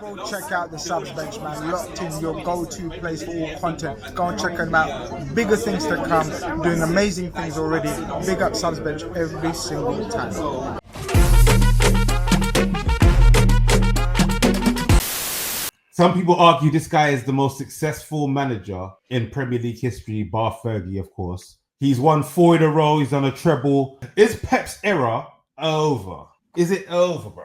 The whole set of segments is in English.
Go check out the Subz bench, man. Locked in, your go-to place for all content. Go and check them out. Bigger things to come. Doing amazing things already. Big up Subz bench every single time. Some people argue this guy is the most successful manager in Premier League history, bar Fergie, of course. He's won 4 in a row. He's done a treble. Is Pep's era over? Is it over, bro?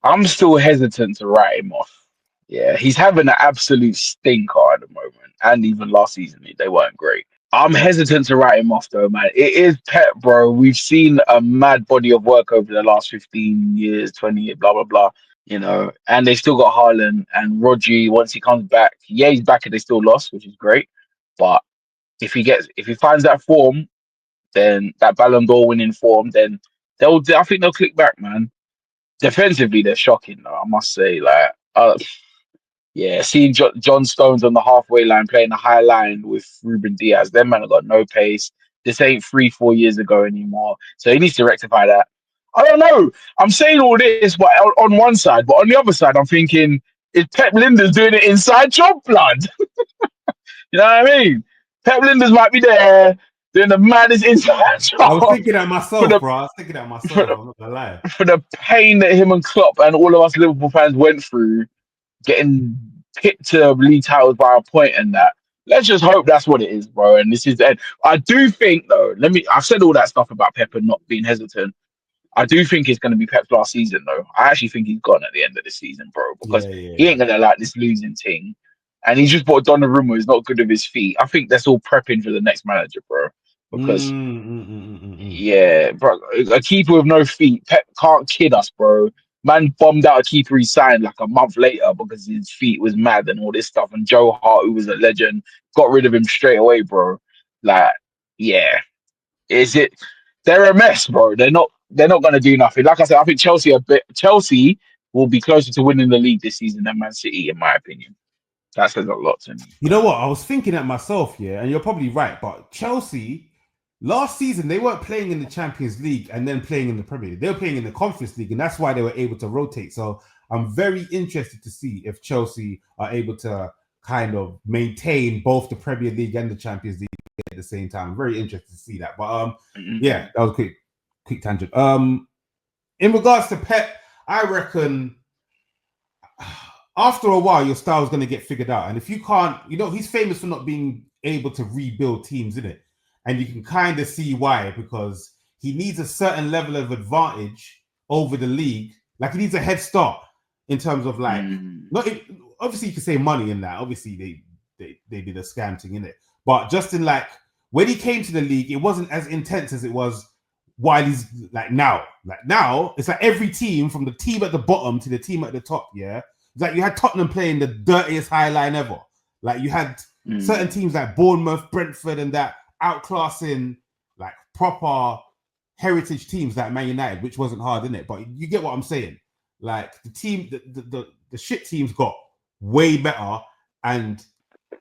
I'm still hesitant to write him off. Yeah, he's having an absolute stinker at the moment. And even last season, they weren't great. I'm hesitant to write him off, though, man. It is Pep, bro. We've seen a mad body of work over the last 15 years, 20 years, blah, blah, blah. You know, and they still got Haaland and Rodri once he comes back. Yeah, he's back and they still lost, which is great. But if he finds that form, then that Ballon d'Or winning form, then I think they'll click back, man. Defensively, they're shocking, though, I must say. Seeing John Stones on the halfway line playing a high line with Ruben Diaz, them man have got no pace. This ain't 3-4 years ago anymore. So he needs to rectify that. I don't know. I'm saying all this, but on one side, but on the other side, I'm thinking, is Pep Linders doing it inside job, blood? You know what I mean? Pep Linders might be there doing the maddest inside job. I was thinking that myself, bro. I was thinking that myself. I'm not gonna lie. For the pain that him and Klopp and all of us Liverpool fans went through, getting picked to league titles by a point and that. Let's just hope that's what it is, bro. And this is the end. I do think, though, I've said all that stuff about Pep and not being hesitant. I do think it's going to be Pep's last season, though. I actually think he's gone at the end of the season, bro, because he ain't going to like this losing thing. And he just bought Donnarumma, who's not good with his feet. I think that's all prepping for the next manager, bro. Because, yeah, bro, a keeper with no feet, Pep can't kid us, bro. Man bombed out a keeper he signed like a month later because his feet was mad and all this stuff. And Joe Hart, who was a legend, got rid of him straight away, bro. Like, yeah. They're a mess, bro. They're not going to do nothing. Like I said, I think Chelsea will be closer to winning the league this season than Man City, in my opinion. That says a lot to me. You know what? I was thinking that myself, yeah, and you're probably right. But Chelsea, last season, they weren't playing in the Champions League and then playing in the Premier League. They were playing in the Conference League, and that's why they were able to rotate. So I'm very interested to see if Chelsea are able to kind of maintain both the Premier League and the Champions League at the same time. I'm very interested to see that. But yeah, that was a quick tangent. In regards to Pep, I reckon after a while your style is going to get figured out. And if you can't, he's famous for not being able to rebuild teams, isn't it? And you can kind of see why, because he needs a certain level of advantage over the league. Like, he needs a head start in terms of obviously you can say money in that. Obviously they did a scam thing in it. But just in when he came to the league, it wasn't as intense as it was while he's now. Like now, it's like every team from the team at the bottom to the team at the top, yeah? It's like you had Tottenham playing the dirtiest high line ever. Like you had certain teams like Bournemouth, Brentford and that outclassing like proper heritage teams like Man United, which wasn't hard, innit? But you get what I'm saying. Like the shit teams got way better, and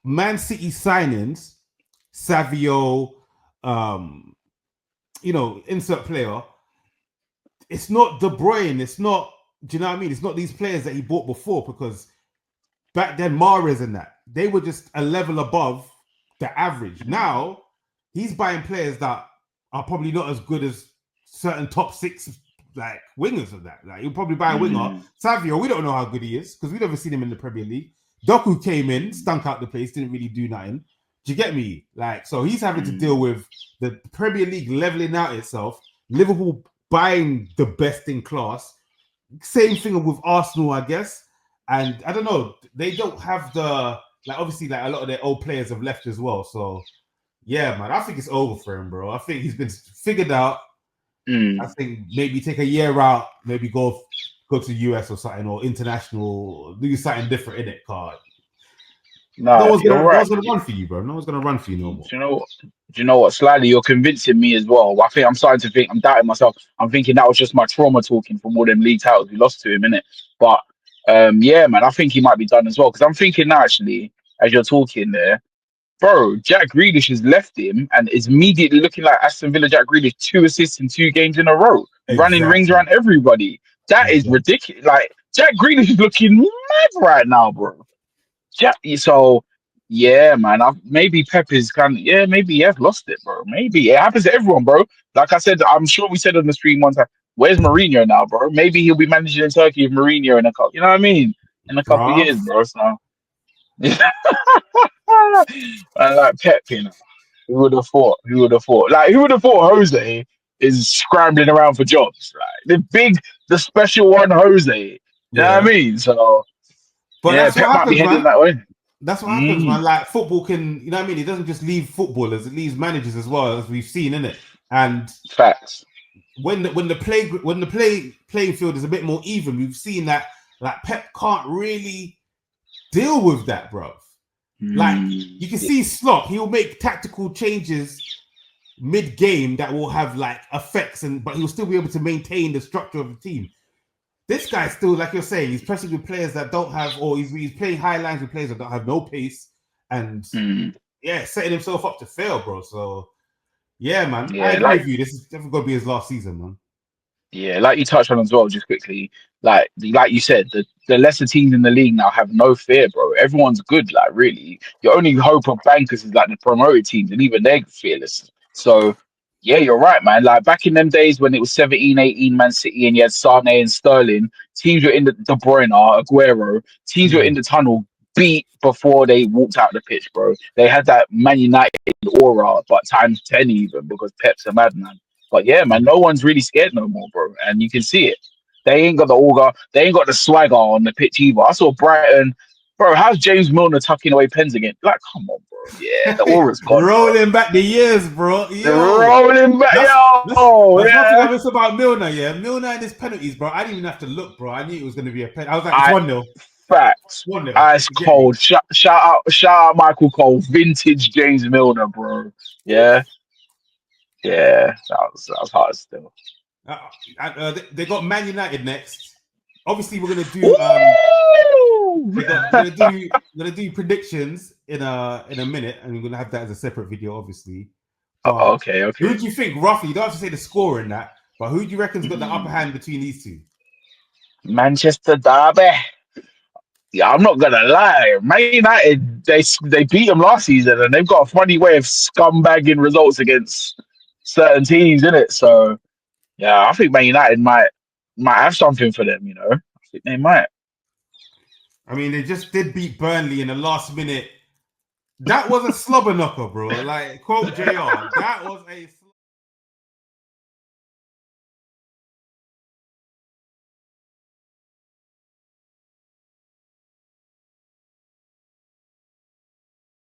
Man City signings, Savio, insert player. It's not De Bruyne. It's not. Do you know what I mean? It's not these players that he bought before, because back then Mahrez and that, they were just a level above the average. Now he's buying players that are probably not as good as certain top 6 like wingers of that. Like he'll probably buy a winger. Savio, we don't know how good he is because we've never seen him in the Premier League. Doku came in, stunk out the place, didn't really do nothing. Do you get me? Like, so he's having to deal with the Premier League leveling out itself, Liverpool buying the best in class. Same thing with Arsenal, I guess. And I don't know, they don't have obviously a lot of their old players have left as well. So yeah, man, I think it's over for him, bro. I think he's been figured out. I think maybe take a year out, maybe go to US or something, or international, do something different in it, card. No one's gonna run for you, bro. No one's gonna run for you no more. Do you know what? Slightly, you're convincing me as well. I think I'm starting to think, I'm doubting myself. I'm thinking that was just my trauma talking from all them league titles we lost to him, innit? But yeah, man, I think he might be done as well. Because I'm thinking now, actually, as you're talking there, bro, Jack Grealish has left him and is immediately looking like Aston Villa Jack Grealish, 2 assists in 2 games in a row, running rings around everybody. That is ridiculous. Like, Jack Grealish is looking mad right now, bro. So yeah, man. Maybe Pep is kind of maybe he has lost it, bro. Maybe it happens to everyone, bro. Like I said, I'm sure we said on the stream one time. Where's Mourinho now, bro? Maybe he'll be managing in Turkey with Mourinho in a couple. You know what I mean? In a couple of bruv. years, bro. So I like Pep, you know. Who would have thought? Who would have thought? Like, who would have thought Jose is scrambling around for jobs? Like the special one, Jose. You know what I Yeah. mean? So But yeah, that's what Pep might be happens, heading man. that way. That's what happens, Mm, man. Like football can, you know what I mean? It doesn't just leave footballers, it leaves managers as well, as we've seen, in it. And facts. when the playing field is a bit more even, we've seen that like Pep can't really deal with that, bro. Like you can see Slot, he'll make tactical changes mid-game that will have like effects, but he'll still be able to maintain the structure of the team. This guy's still, like you're saying, he's pressing with players that don't have, or he's playing high lines with players that don't have no pace, and setting himself up to fail, bro. So yeah, man, I Yeah, agree with you. This is definitely gonna be his last season, man. yeah, like you touched on as well, just quickly. Like you said, the lesser teams in the league now have no fear, bro. Everyone's good. Like really, your only hope of bankers is like the promoted teams, and even they're fearless. So yeah, you're right, man. Like back in them days when it was 17, 18 Man City and you had Sane and Sterling, teams were in the De Bruyne, Aguero, teams were in the tunnel beat before they walked out the pitch, bro. They had that Man United aura, but times 10 even because Pep's a madman. But yeah, man, no one's really scared no more, bro. And you can see it. They ain't got the aura, they ain't got the swagger on the pitch either. I saw Brighton, bro. How's James Milner tucking away pens again? Like, come on, bro. Yeah, the aura's gone, bro. Rolling back the years, bro. They're Yo, rolling back, that's one thing I yeah. miss about Milner. Yeah, Milner and his penalties, bro. I didn't even have to look, bro. I knew it was going to be a pen. I was like, it's I 1-0. Facts. 1-0. Ice You get me? cold. Shout out Michael Cole, vintage James Milner, bro. Yeah, yeah. That was hard still. They got Man United next. Obviously, we're gonna do Woo! we're gonna do predictions in a minute, and we're gonna have that as a separate video, obviously. But Okay, who okay. do you think roughly? You don't have to say the score in that, but who do you reckon's got the upper hand between these two? Manchester Derby. Yeah, I'm not gonna lie. Man United, they beat them last season, and they've got a funny way of scumbagging results against certain teams, in it. So yeah, I think Man United might have something for them. You know, I think they might. I mean, they just did beat Burnley in the last minute. That was a slobber knocker, bro. Like quote JR, that was a